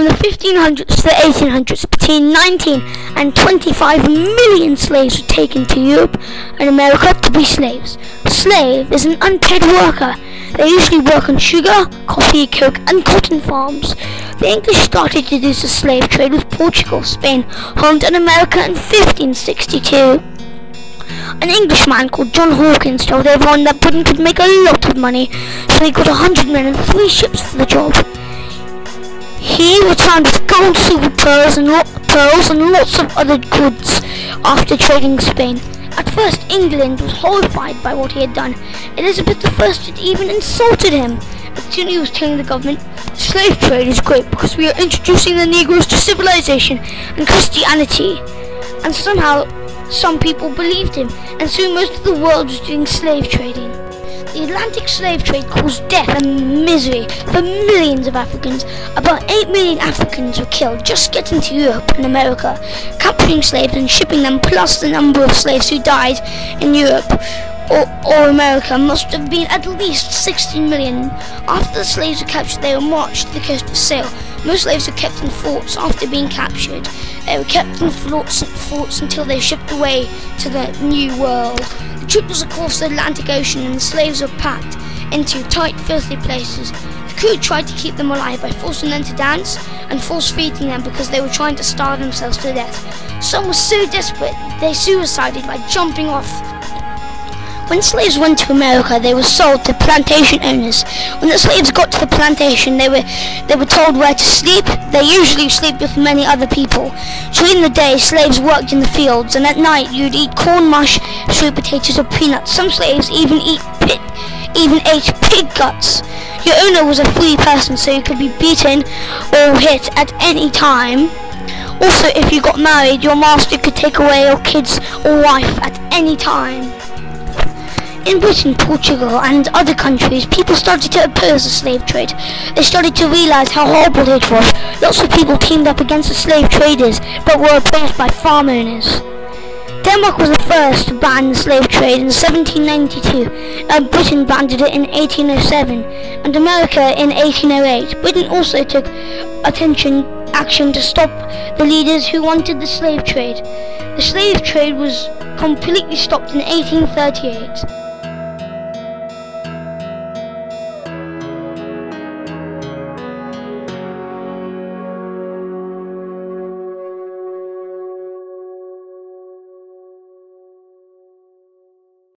From the 1500s to the 1800s, between 19 and 25 million slaves were taken to Europe and America to be slaves. A slave is an unpaid worker. They usually work on sugar, coffee, coke and cotton farms. The English started to use the slave trade with Portugal, Spain, Holland and America in 1562. An Englishman called John Hawkins told everyone that Britain could make a lot of money, so he got 100 men and 3 ships for the job. He returned with gold, silver, pearls and lots of other goods after trading Spain. At first, England was horrified by what he had done. Elizabeth I had even insulted him. But soon he was telling the government, slave trade is great because we are introducing the Negroes to civilization and Christianity. And somehow, some people believed him, and soon most of the world was doing slave trading. The Atlantic slave trade caused death and misery for millions of Africans. About 8 million Africans were killed just getting to Europe and America, capturing slaves and shipping them, plus the number of slaves who died in Europe or America must have been at least 16 million. After the slaves were captured, they were marched to the coast of Sale. Most slaves were kept in forts after being captured. They were kept in forts until they shipped away to the New World. The trip was across the Atlantic Ocean and the slaves were packed into tight, filthy places. The crew tried to keep them alive by forcing them to dance and force-feeding them because they were trying to starve themselves to death. Some were so desperate they suicided by jumping off. When slaves went to America, they were sold to plantation owners. When the slaves got to the plantation, they were told where to sleep. They usually sleep with many other people. During the day, slaves worked in the fields, and at night you'd eat corn mush, sweet potatoes or peanuts. Some slaves even ate pig guts. Your owner was a free person, so you could be beaten or hit at any time. Also, if you got married, your master could take away your kids or wife at any time. In Britain, Portugal and other countries, people started to oppose the slave trade. They started to realize how horrible it was. Lots of people teamed up against the slave traders, but were opposed by farm owners. Denmark was the first to ban the slave trade in 1792. Britain banned it in 1807, and America in 1808. Britain also took action to stop the leaders who wanted the slave trade. The slave trade was completely stopped in 1838.